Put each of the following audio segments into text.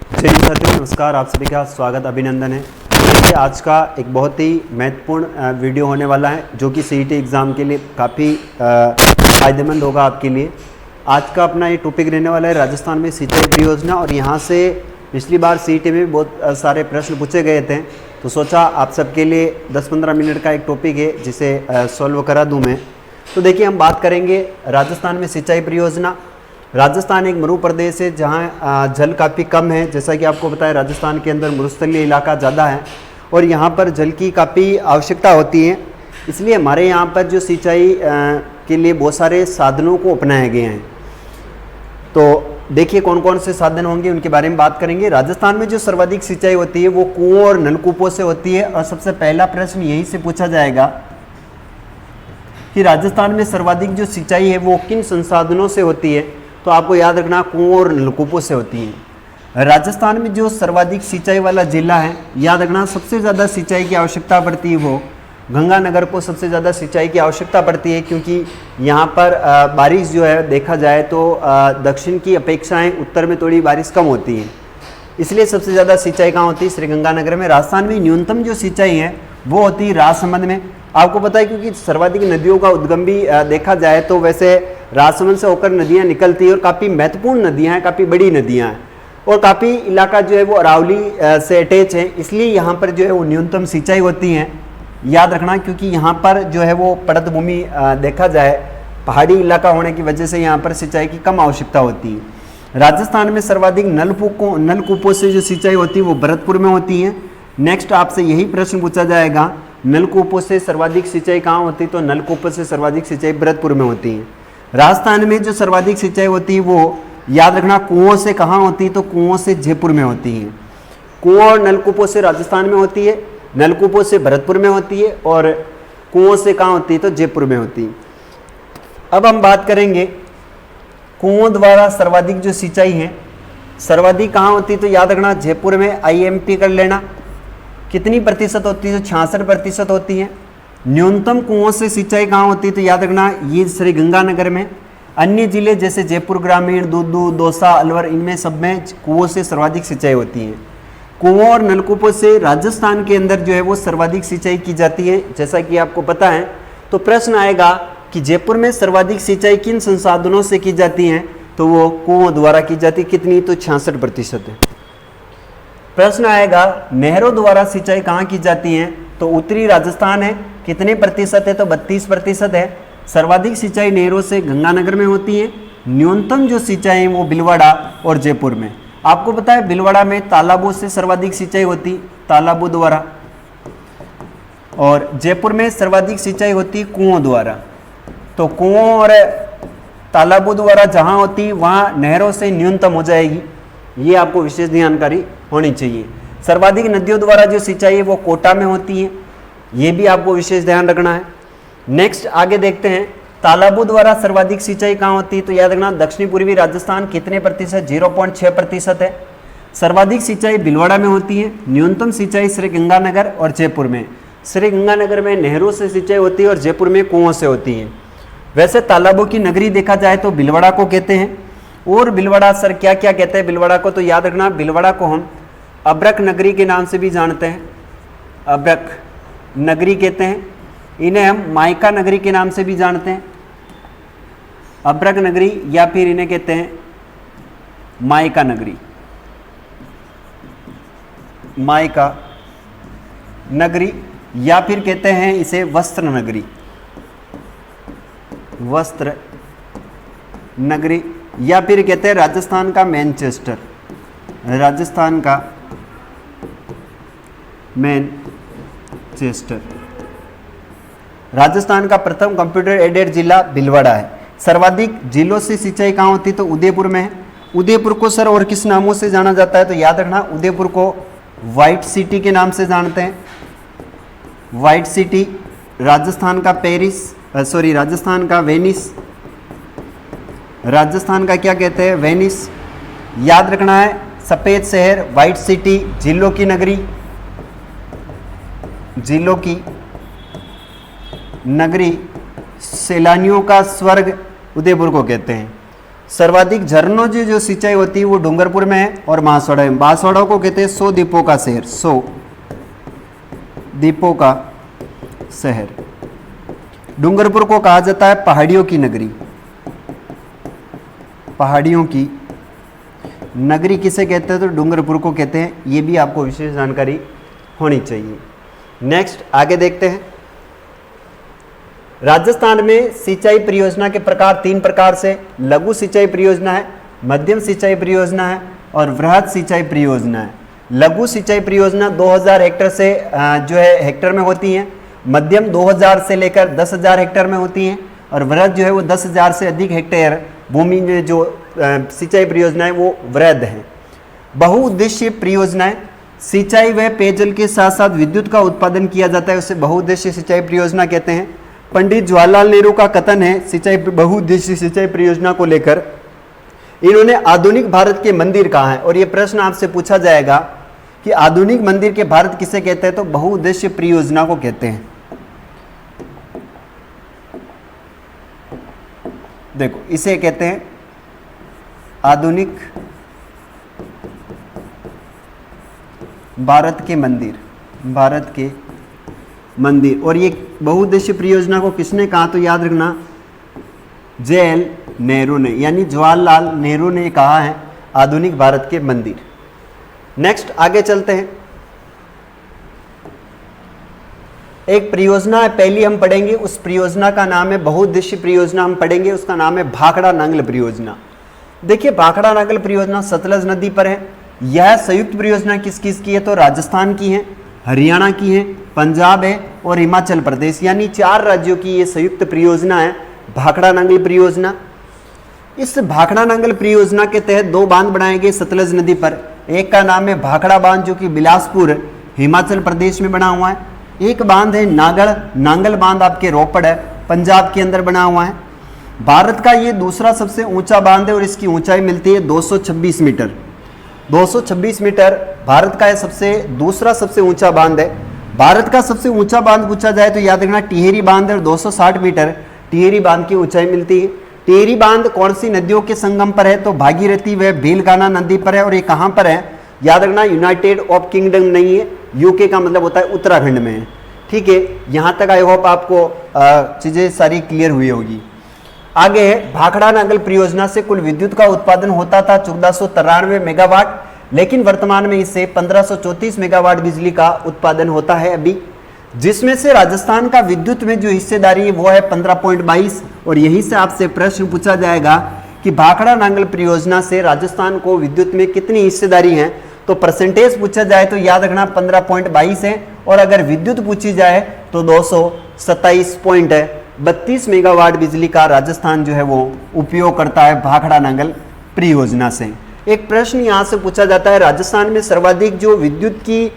जय हिंद साथियों, नमस्कार। आप सभी का स्वागत अभिनंदन है। देखिए, आज का एक बहुत ही महत्वपूर्ण वीडियो होने वाला है जो कि सीईटी एग्ज़ाम के लिए काफ़ी फ़ायदेमंद होगा आपके लिए। आज का अपना ये टॉपिक रहने वाला है राजस्थान में सिंचाई परियोजना, और यहाँ से पिछली बार सीईटी में बहुत सारे प्रश्न पूछे गए थे, तो सोचा आप सबके लिए 10-15 मिनट का एक टॉपिक है जिसे सॉल्व करा दूँ मैं। तो देखिए, हम बात करेंगे राजस्थान में सिंचाई परियोजना। राजस्थान एक मरु प्रदेश है जहाँ जल काफ़ी कम है। जैसा कि आपको पता है, राजस्थान के अंदर मरुस्थलीय इलाका ज़्यादा है और यहाँ पर जल की काफ़ी आवश्यकता होती है। इसलिए हमारे यहाँ पर जो सिंचाई के लिए बहुत सारे साधनों को अपनाए गए हैं। तो देखिए कौन कौन से साधन होंगे उनके बारे में बात करेंगे। राजस्थान में जो सर्वाधिक सिंचाई होती है वो कुओं और नलकूपों से होती है, और सबसे पहला प्रश्न यही से पूछा जाएगा कि राजस्थान में सर्वाधिक जो सिंचाई है वो किन संसाधनों से होती है। तो आपको याद रखना, कुओं और नलकूपों से होती है। राजस्थान में जो सर्वाधिक सिंचाई वाला जिला है, याद रखना, सबसे ज़्यादा सिंचाई की आवश्यकता पड़ती है वो गंगानगर को सबसे ज़्यादा सिंचाई की आवश्यकता पड़ती है, क्योंकि यहाँ पर बारिश जो है देखा जाए तो दक्षिण की अपेक्षाएं उत्तर में थोड़ी बारिश कम होती है, इसलिए सबसे ज़्यादा सिंचाई कहाँ होती है? श्रीगंगानगर में। राजस्थान में न्यूनतम जो सिंचाई है वो होती है राजसमंद में। आपको पता है, क्योंकि सर्वाधिक नदियों का उद्गम भी देखा जाए तो वैसे राजसमंद से होकर नदियाँ निकलती हैं, और काफ़ी महत्वपूर्ण नदियाँ हैं, काफ़ी बड़ी नदियाँ हैं, और काफ़ी इलाका जो है वो अरावली से अटैच है, इसलिए यहाँ पर जो है वो न्यूनतम सिंचाई होती है। याद रखना, क्योंकि यहाँ पर जो है वो पड़त भूमि देखा जाए पहाड़ी इलाका होने की वजह से यहाँ पर सिंचाई की कम आवश्यकता होती है। राजस्थान में सर्वाधिक नलकूपों से जो सिंचाई होती है वो भरतपुर में होती है। नेक्स्ट आपसे यही प्रश्न पूछा जाएगा, नलकूपों से सर्वाधिक सिंचाई कहाँ होती है? तो नलकूपों से सर्वाधिक सिंचाई भरतपुर में होती है। राजस्थान में जो सर्वाधिक सिंचाई होती है वो याद रखना कुओं से कहाँ होती है? तो कुओं से जयपुर में होती है। कुओं और नलकूपों से राजस्थान में होती है, नलकूपों से भरतपुर में होती है, और कुओं से कहाँ होती है? तो जयपुर में होती है। अब हम बात करेंगे कुओं द्वारा सर्वाधिक जो सिंचाई है सर्वाधिक कहाँ होती है? तो याद रखना जयपुर में। IMP कर लेना। कितनी प्रतिशत होती है? तो 66% होती है। न्यूनतम कुओं से सिंचाई कहाँ होती है? तो याद रखना ये श्रीगंगानगर में। अन्य जिले जैसे जयपुर ग्रामीण, दूदू, दौसा, अलवर, इनमें सब में कुओं से सर्वाधिक सिंचाई होती है। कुओं और नलकूपों से राजस्थान के अंदर जो है वो सर्वाधिक सिंचाई की जाती है, जैसा कि आपको पता है। तो प्रश्न आएगा कि जयपुर में सर्वाधिक सिंचाई किन संसाधनों से की जाती है? तो वो कुओं द्वारा की जाती है। कितनी? तो 66% है। प्रश्न आएगा नहरों द्वारा सिंचाई कहाँ की जाती है? तो उत्तरी राजस्थान है। कितने प्रतिशत है? तो 32% है। सर्वाधिक सिंचाई नहरों से गंगानगर में होती है। न्यूनतम जो सिंचाई है वो भीलवाड़ा और जयपुर में। आपको पता है भीलवाड़ा में तालाबों से सर्वाधिक सिंचाई होती, तालाबों द्वारा, और जयपुर में सर्वाधिक सिंचाई होती कुओं द्वारा। तो कुओं और तालाबों द्वारा जहाँ होती वहाँ नहरों से न्यूनतम हो जाएगी, ये आपको विशेष जानकारी होनी चाहिए। सर्वाधिक नदियों द्वारा जो सिंचाई है वो कोटा में होती है, ये भी आपको विशेष ध्यान रखना है। नेक्स्ट आगे देखते हैं, तालाबों द्वारा सर्वाधिक सिंचाई कहाँ होती है? तो याद रखना दक्षिणी पूर्वी राजस्थान। कितने प्रतिशत? 0.6% है। सर्वाधिक सिंचाई भीलवाड़ा में होती है। न्यूनतम सिंचाई श्रीगंगानगर और जयपुर में। श्रीगंगानगर में नहरों से सिंचाई होती है और जयपुर में कुओं से होती है। वैसे तालाबों की नगरी देखा जाए तो भीलवाड़ा को कहते हैं। और भीलवाड़ा सर क्या क्या कहते हैं भीलवाड़ा को? तो याद रखना भीलवाड़ा को हम अब्रक नगरी के नाम से भी जानते हैं, अब्रक नगरी कहते हैं। इन्हें हम मायका नगरी के नाम से भी जानते हैं, अब्रक नगरी, या फिर इन्हें कहते हैं मायका नगरी, मायका नगरी, या फिर कहते हैं इसे वस्त्र नगरी, वस्त्र नगरी, या फिर कहते हैं राजस्थान का मैनचेस्टर, राजस्थान का मैनचेस्टर। राजस्थान का प्रथम कंप्यूटर एडेड जिला भीलवाड़ा है। सर्वाधिक जिलों से सिंचाई कहाँ होती? तो उदयपुर में है। उदयपुर को सर और किस नामों से जाना जाता है? तो याद रखना उदयपुर को व्हाइट सिटी के नाम से जानते हैं। White city. राजस्थान का पेरिस, राजस्थान का वेनिस, राजस्थान का क्या कहते हैं? वेनिस। याद रखना है सफ़ेद शहर, व्हाइट सिटी, जिलों की नगरी, जिलों की नगरी, सैलानियों का स्वर्ग उदयपुर को कहते हैं। सर्वाधिक झरनों की जो सिंचाई होती है वो डूंगरपुर में है और बांसवाड़ा में। बांसवाड़ा को कहते हैं 100 द्वीपों का शहर, 100 द्वीपों का शहर। डूंगरपुर को कहा जाता है पहाड़ियों की नगरी। पहाड़ियों की नगरी किसे कहते हैं? तो डूंगरपुर को कहते हैं। ये भी आपको विशेष जानकारी होनी चाहिए। नेक्स्ट आगे देखते हैं। राजस्थान में सिंचाई परियोजना के प्रकार 3 प्रकार से, लघु सिंचाई परियोजना है, मध्यम सिंचाई परियोजना है और वृहद सिंचाई परियोजना है। लघु सिंचाई परियोजना 2000 हेक्टेयर से जो है हेक्टेयर में होती हैं, मध्यम 2000 से लेकर 10,000 हेक्टेयर में होती हैं और वृहद जो है वो 10,000 से अधिक हेक्टेयर भूमि में जो सिंचाई परियोजना है वो वृहद है। बहुउद्देशीय परियोजनाएं, सिंचाई व पेयजल के साथ साथ विद्युत का उत्पादन किया जाता है, उसे बहुउद्देशीय सिंचाई परियोजना कहते हैं। पंडित जवाहरलाल नेहरू का कथन है सिंचाई बहुउद्देशीय सिंचाई परियोजना को लेकर, इन्होंने आधुनिक भारत के मंदिर कहा है। और ये प्रश्न आपसे पूछा जाएगा कि आधुनिक मंदिर के भारत किसे कहते हैं? तो बहुउद्देशीय परियोजना को कहते हैं। देखो इसे कहते हैं आधुनिक भारत के मंदिर, भारत के मंदिर। और ये बहुउद्देशीय परियोजना को किसने कहा? तो याद रखना JL नेहरू ने, यानी जवाहरलाल नेहरू ने कहा है आधुनिक भारत के मंदिर। नेक्स्ट आगे चलते हैं। एक परियोजना है पहली हम पढ़ेंगे, उस परियोजना का नाम है बहुउद्देशीय परियोजना हम पढ़ेंगे, उसका नाम है भाखड़ा नांगल परियोजना। देखिए भाखड़ा नांगल परियोजना सतलज नदी पर है। यह संयुक्त परियोजना किस किस की है? तो राजस्थान की है, हरियाणा की है, पंजाब है और हिमाचल प्रदेश, यानी 4 राज्यों की ये संयुक्त परियोजना है भाखड़ा नांगल परियोजना। इस भाखड़ा नांगल परियोजना के तहत 2 बांध बनाए गए सतलज नदी पर। एक का नाम है भाखड़ा बांध जो कि बिलासपुर हिमाचल प्रदेश में बना हुआ है। एक बांध है नांगल बांध आपके रोपड़ है पंजाब के अंदर बना हुआ है। भारत का ये दूसरा सबसे ऊंचा बांध है और इसकी ऊंचाई मिलती है 226 मीटर। 226 मीटर भारत का दूसरा सबसे ऊंचा बांध है। भारत का सबसे ऊंचा बांध पूछा जाए तो याद रखना टिहरी बांध है और 260 मीटर टिहरी बांध की ऊंचाई मिलती है। टिहरी बांध कौन सी नदियों के संगम पर है? तो भागीरथी व बेलगाना नदी पर है। और ये कहाँ पर है? याद रखना यूनाइटेड ऑफ किंगडम नहीं है, यूके का मतलब होता है उत्तराखंड में है। ठीक है, यहाँ तक आई होप आपको चीज़ें सारी क्लियर हुई होगी। आगे है भाखड़ा नांगल परियोजना से कुल विद्युत का उत्पादन होता था 1493 मेगावाट, लेकिन वर्तमान में इससे 1534 मेगावाट बिजली का उत्पादन होता है अभी, जिसमें से राजस्थान का विद्युत में जो हिस्सेदारी है वो है 15.22। और यहीं से आपसे प्रश्न पूछा जाएगा कि भाखड़ा नांगल परियोजना से राजस्थान को विद्युत में कितनी हिस्सेदारी है? तो परसेंटेज पूछा जाए तो याद रखना 15.22 है और अगर विद्युत पूछी जाए तो 227.32 मेगावाट बिजली का राजस्थान जो है वो उपयोग करता है भाखड़ा नांगल परियोजना से। एक प्रश्न यहाँ से पूछा जाता है राजस्थान में सर्वाधिक जो विद्युत की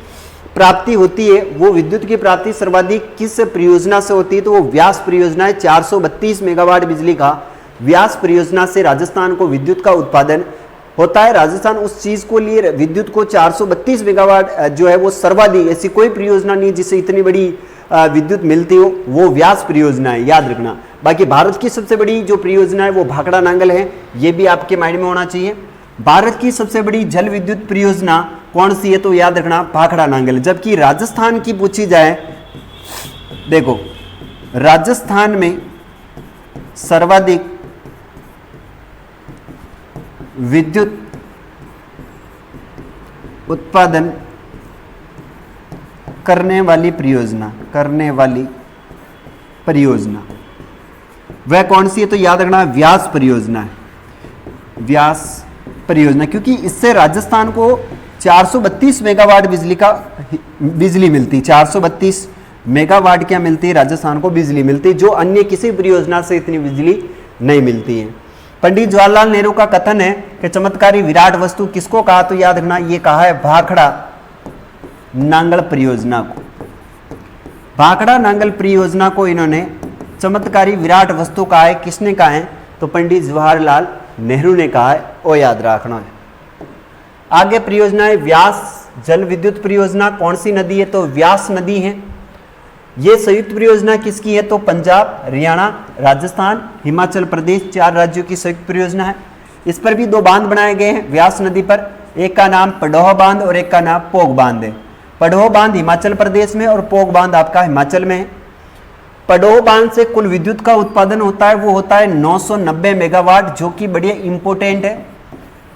प्राप्ति होती है वो विद्युत की प्राप्ति सर्वाधिक किस परियोजना से होती है? तो वो व्यास परियोजना है। 432 मेगावाट बिजली का व्यास परियोजना से राजस्थान को विद्युत का उत्पादन होता है। राजस्थान उस चीज को लिए विद्युत को 432 मेगावाट जो है वो सर्वाधिक, ऐसी कोई परियोजना नहीं जिससे इतनी बड़ी विद्युत मिलती हो, वो व्यास परियोजना है, याद रखना। बाकी भारत की सबसे बड़ी जो परियोजना है वो भाखड़ा नांगल है, ये भी आपके माइंड में होना चाहिए। भारत की सबसे बड़ी जल विद्युत परियोजना कौन सी है? तो याद रखना भाखड़ा नांगल। जबकि राजस्थान की पूछी जाए, देखो राजस्थान में सर्वाधिक विद्युत उत्पादन करने वाली परियोजना वह कौन सी है? तो याद रखना व्यास परियोजना है, व्यास परियोजना, क्योंकि इससे राजस्थान को 432 मेगावाट बिजली मिलती, 432 मेगावाट क्या मिलती है? राजस्थान को बिजली मिलती, जो अन्य किसी परियोजना से इतनी बिजली नहीं मिलती है। पंडित जवाहरलाल नेहरू का कथन है कि चमत्कारी विराट वस्तु किसको कहा? तो याद रखना ये कहा है भाखड़ा नांगल परियोजना को। भाखड़ा नांगल परियोजना को इन्होंने चमत्कारी विराट वस्तु कहा है। किसने कहा है? तो पंडित जवाहरलाल नेहरू ने कहा है, वो याद रखना है। आगे परियोजना है व्यास जल विद्युत परियोजना। कौन सी नदी है? तो व्यास नदी है। ये संयुक्त परियोजना किसकी है? तो पंजाब, हरियाणा, राजस्थान, हिमाचल प्रदेश, 4 राज्यों की संयुक्त परियोजना है। इस पर भी 2 बांध बनाए गए हैं व्यास नदी पर। एक का नाम पडोह बांध और एक का नाम पोग बांध है। पडोह बांध हिमाचल प्रदेश में और पोग बांध आपका हिमाचल में है। पडोह बांध से कुल विद्युत का उत्पादन होता है वो होता है 990 मेगावाट, जो कि बढ़िया इंपोर्टेंट है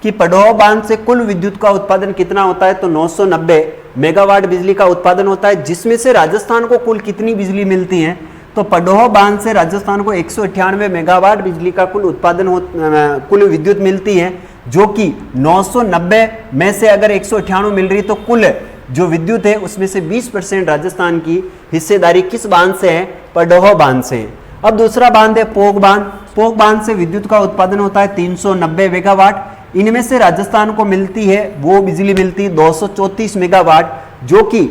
कि पडोह बांध से कुल विद्युत का उत्पादन कितना होता है, तो 990 मेगावाट बिजली का उत्पादन होता है, जिसमें से राजस्थान को कुल कितनी बिजली मिलती है, तो पडोह बांध से राजस्थान को 198 मेगावाट बिजली का कुल उत्पादन कुल विद्युत मिलती है, जो कि 990 में से अगर 198 मिल रही तो कुल जो विद्युत है उसमें से 20% राजस्थान की हिस्सेदारी किस बांध से है, पडोह बांध से है। अब दूसरा बांध है पोग बांध। पोग बांध से विद्युत का उत्पादन होता है 390 मेगावाट। इनमें से राजस्थान को मिलती है वो बिजली मिलती है 234 मेगावाट, जो कि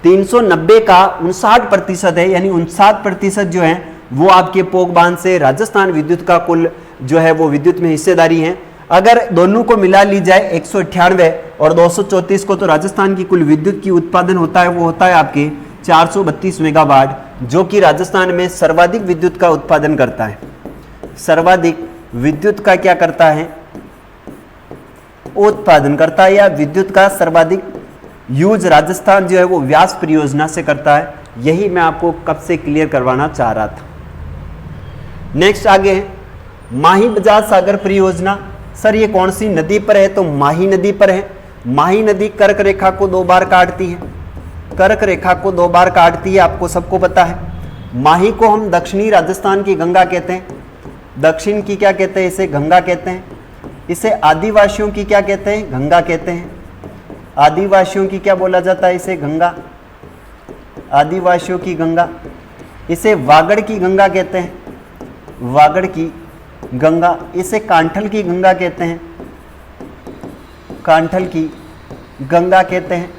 390 का 59% है, यानी 59% जो है वो आपके पोग बांध से राजस्थान विद्युत का कुल जो है वो विद्युत में हिस्सेदारी है। अगर दोनों को मिला ली जाए 198 और 234 को, तो राजस्थान की कुल विद्युत की उत्पादन होता है वो होता है आपके 432 मेगावाट, जो कि राजस्थान में सर्वाधिक विद्युत का उत्पादन करता है। सर्वाधिक विद्युत का क्या करता है, उत्पादन करता है, या विद्युत का सर्वाधिक यूज राजस्थान जो है वो व्यास परियोजना से करता है। यही मैं आपको कब से क्लियर करवाना चाह रहा था। नेक्स्ट आगे है माही बजाज सागर परियोजना। सर ये कौन सी नदी पर है, तो माही नदी पर है। माही नदी कर्क रेखा को 2 बार काटती है। कर्क रेखा को 2 बार काटती है, आपको सबको पता है। माही को हम दक्षिणी राजस्थान की गंगा कहते हैं। दक्षिण की क्या कहते हैं, इसे गंगा कहते हैं। इसे आदिवासियों की क्या कहते हैं, गंगा कहते हैं। आदिवासियों की क्या बोला जाता है, इसे गंगा, आदिवासियों की गंगा। इसे वागड़ की गंगा कहते हैं, वागड़ की गंगा। इसे कांठल की गंगा कहते हैं, कांठल की गंगा कहते हैं।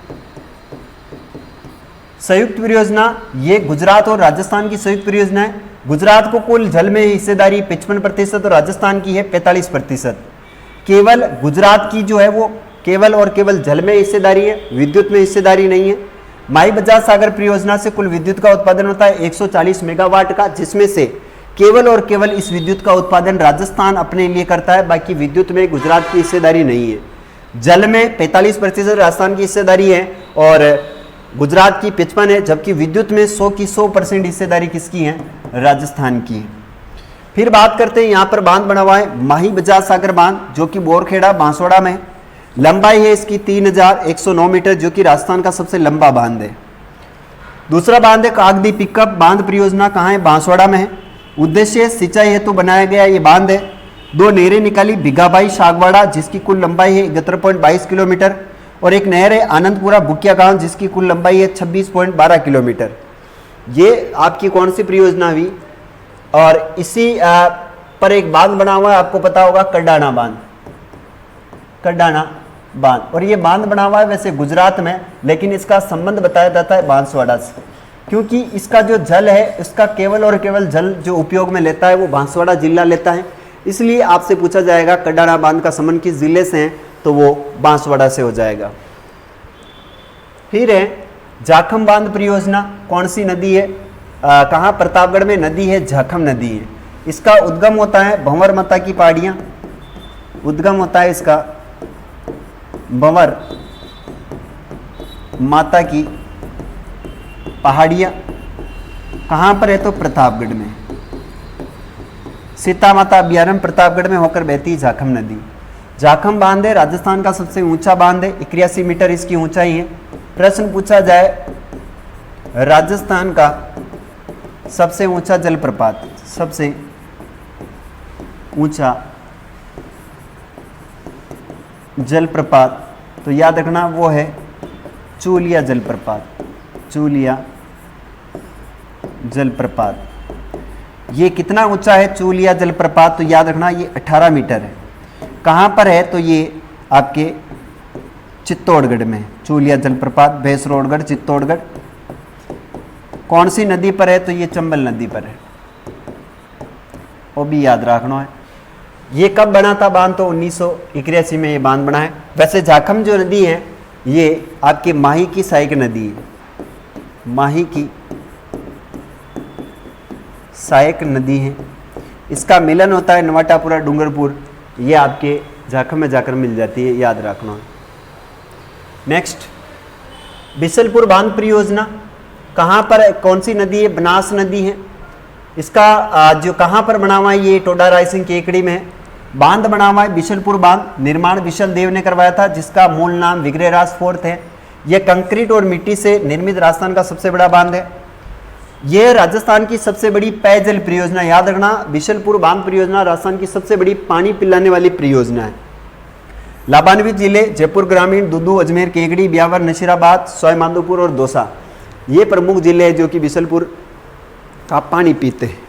संयुक्त परियोजना ये गुजरात और राजस्थान की संयुक्त परियोजना है। गुजरात को कुल जल में हिस्सेदारी 55% और राजस्थान की है 45%। केवल गुजरात की जो है वो केवल और केवल जल में हिस्सेदारी है, विद्युत में हिस्सेदारी नहीं है। माही बजाज सागर परियोजना से कुल विद्युत का उत्पादन होता है 140 मेगावाट का, जिसमें से केवल और केवल इस विद्युत का उत्पादन राजस्थान अपने लिए करता है, बाकी विद्युत में गुजरात की हिस्सेदारी नहीं है। जल में 45% राजस्थान की हिस्सेदारी है और गुजरात की 55 है, जबकि विद्युत में 100 की 100% हिस्सेदारी किसकी है, राजस्थान की है। फिर बात करते हैं, यहाँ पर बांध बना हुआ है माही बजाज सागर बांध, जो कि बोरखेड़ा बांसवाड़ा में है। लंबाई है इसकी 3109 मीटर, जो कि राजस्थान का सबसे लंबा बांध है। दूसरा बांध है कागदी पिकअप बांध परियोजना, कहाँ है, बांसवाड़ा में है। उद्देश्य सिंचाई हेतु बनाया गया ये बांध है। 2 नहरें निकाली, भिगाबाई शागवाड़ा जिसकी कुल लंबाई है 71.22 किलोमीटर, और एक नहर है आनंदपुरा बुकिया गांव जिसकी कुल लंबाई है 26.12 किलोमीटर। ये आपकी कौन सी परियोजना हुई, और इसी पर एक बांध बना हुआ है, आपको पता होगा कड्डाना बांध, कड्डाना बांध। और ये बांध बना हुआ है वैसे गुजरात में, लेकिन इसका संबंध बताया जाता है बांसवाड़ा से, क्योंकि इसका जो जल है इसका केवल और केवल जल जो उपयोग में लेता है वो बांसवाड़ा जिला लेता है। इसलिए आपसे पूछा जाएगा कड्डाना बांध का संबंध किस जिले से है, तो वो बांसवाड़ा से हो जाएगा। फिर है जाखम बांध परियोजना, कौन सी नदी है, कहाँ, प्रतापगढ़ में नदी है, जाखम नदी है। इसका उद्गम होता है भंवर माता की पहाड़ियाँ, उद्गम होता है इसका भंवर माता की पहाड़ियाँ। कहाँ पर है, तो प्रतापगढ़ में। सीता माता अभ्यारण्य प्रतापगढ़ में होकर बहती जाखम नदी। जाखम बांध है राजस्थान का सबसे ऊंचा बांध है, 81 मीटर इसकी ऊंचाई है। प्रश्न पूछा जाए राजस्थान का सबसे ऊंचा जलप्रपात, सबसे ऊंचा जलप्रपात, तो याद रखना वो है चूलिया जलप्रपात, चूलिया जलप्रपात। ये कितना ऊंचा है चूलिया जलप्रपात, तो याद रखना ये 18 मीटर है। कहाँ पर है, तो ये आपके चित्तौड़गढ़ में चूलिया जलप्रपात, भैंसरोडगढ़ चित्तौड़गढ़। कौन सी नदी पर है, तो ये चंबल नदी पर है, वो भी याद रखना है। ये कब बना था बांध, तो 1981 में ये बांध बना है। वैसे जाखम जो नदी है ये आपकी माही की सहायक नदी है, माही की सहायक नदी है। इसका मिलन होता है नवाटापुरा डूंगरपुर, ये आपके झारखंड में जाकर मिल जाती है, याद रखना। नेक्स्ट, बिशलपुर बांध परियोजना कहाँ पर, कौन सी नदी है? बनास नदी है। इसका जो कहाँ पर बना हुआ है, ये टोडा रायसिंह केकड़ी में है। बांध बना हुआ है बिशलपुर बांध, निर्माण विशल देव ने करवाया था, जिसका मूल नाम विग्रहराज फोर्थ है। यह कंक्रीट और मिट्टी से निर्मित राजस्थान का सबसे बड़ा बांध है। यह राजस्थान की सबसे बड़ी पेयजल परियोजना, याद रखना, बिशलपुर बांध परियोजना राजस्थान की सबसे बड़ी पानी पिलाने वाली परियोजना है। लाभान्वित जिले जयपुर ग्रामीण, दुदू, अजमेर, केकड़ी, ब्यावर, नशीराबाद, सवाईमाधोपुर और दौसा, ये प्रमुख जिले हैं जो कि बिशलपुर का पानी पीते हैं।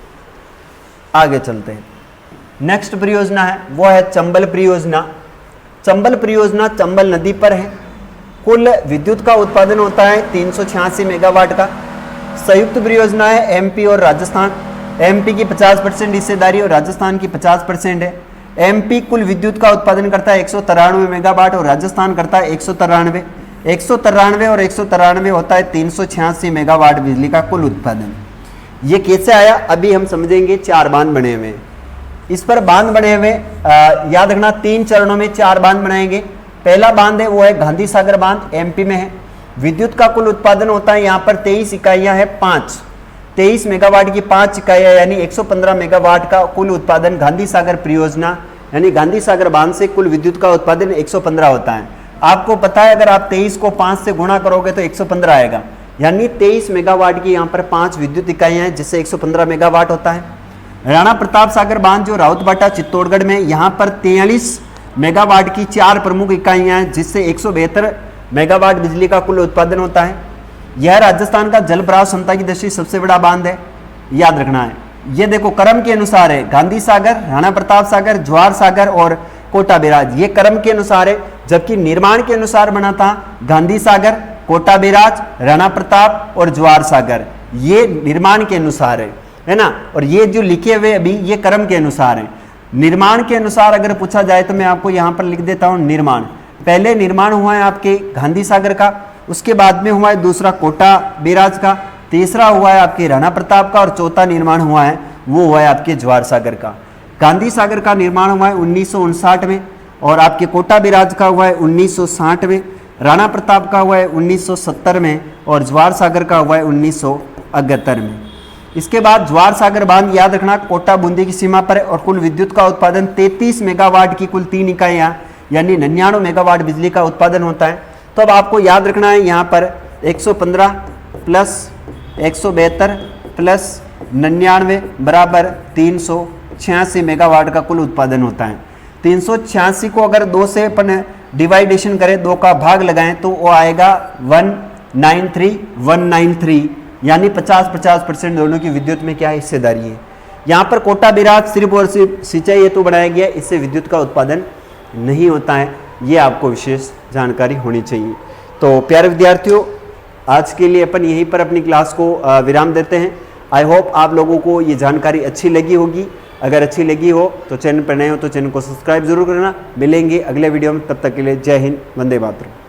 आगे चलते हैं। नेक्स्ट परियोजना है वो है चंबल परियोजना। चंबल परियोजना चंबल नदी पर है। कुल विद्युत का उत्पादन होता है 386 मेगावाट का। संयुक्त परियोजना है एमपी और राजस्थान। एमपी की 50% हिस्सेदारी और राजस्थान की 50% है। एमपी कुल विद्युत का उत्पादन करता है 193 मेगावाट और राजस्थान करता है 193 और 193 होता है 386 मेगावाट बिजली का कुल उत्पादन। ये कैसे आया अभी हम समझेंगे। 4 बांध बने हुए, इस पर बांध बने हुए याद रखना 3 चरणों में 4 बांध बनाएंगे। पहला बांध है वो है गांधी सागर बांध, एमपी में है। विद्युत का कुल उत्पादन होता है यहाँ पर 23 इकाइयाँ हैं, 23 मेगावाट की 5 इकाइयाँ यानी 115 मेगावाट का कुल उत्पादन गांधी सागर परियोजना यानी गांधी सागर बांध से कुल विद्युत का उत्पादन 115 होता है। आपको पता है अगर आप 23 को 5 से गुणा करोगे तो 115 आएगा, यानी 23 मेगावाट की यहाँ पर 5 विद्युत इकाइयाँ हैं जिससे 115 मेगावाट होता है। राणा प्रताप सागर बांध जो राउतबाटा चित्तौड़गढ़ में, यहाँ पर 43 मेगावाट की 4 प्रमुख इकाइयाँ हैं जिससे 172 मेगावाट बिजली का कुल उत्पादन होता है। यह राजस्थान का जल भराव क्षमता की दृष्टि सबसे बड़ा बांध है, याद रखना है। ये देखो क्रम के अनुसार है, गांधी सागर, राणा प्रताप सागर, जवाहर सागर और कोटा बैराज, ये क्रम के अनुसार है। जबकि निर्माण के अनुसार बना था गांधी सागर, कोटा बैराज, राणा प्रताप और जवाहर सागर, ये निर्माण के अनुसार है ना। और ये जो लिखे हुए अभी ये क्रम के अनुसार है। निर्माण के अनुसार अगर पूछा जाए तो मैं आपको यहाँ पर लिख देता हूँ निर्माण। पहले निर्माण हुआ है आपके गांधी सागर का, उसके बाद में हुआ है दूसरा कोटा बैराज का, तीसरा हुआ है आपके राणा प्रताप का और चौथा निर्माण हुआ है वो हुआ है आपके जवाहर सागर का। गांधी सागर का निर्माण हुआ है 1959 में और आपके कोटा बैराज का हुआ है 1960 में, राणा प्रताप का हुआ है 1970 में और जवाहर सागर का हुआ है 1971 में। इसके बाद जवाहर सागर बांध याद रखना कोटा बूंदी की सीमा पर है और कुल विद्युत का उत्पादन 33 मेगावाट की कुल 3 इकाइयाँ यानी 99 मेगावाट बिजली का उत्पादन होता है। तो अब आपको याद रखना है यहाँ पर 115 प्लस 172 प्लस 99 बराबर 386 मेगावाट का कुल उत्पादन होता है। 386 को अगर 2 से अपन डिवाइडेशन करें, 2 का भाग लगाएं तो वो आएगा 193 यानी 50% दोनों की विद्युत में क्या हिस्सेदारी है। यहाँ पर कोटा बैराज सिर्फ और सिर्फ सिंचाई हेतु बनाया गया, इससे विद्युत का उत्पादन नहीं होता है। ये आपको विशेष जानकारी होनी चाहिए। तो प्यारे विद्यार्थियों, आज के लिए अपन यहीं पर अपनी क्लास को विराम देते हैं। आई होप आप लोगों को ये जानकारी अच्छी लगी होगी। अगर अच्छी लगी हो तो चैनल पर नए हो तो चैनल को सब्सक्राइब जरूर करना। मिलेंगे अगले वीडियो में, तब तक के लिए जय हिंद, वंदे मातरम।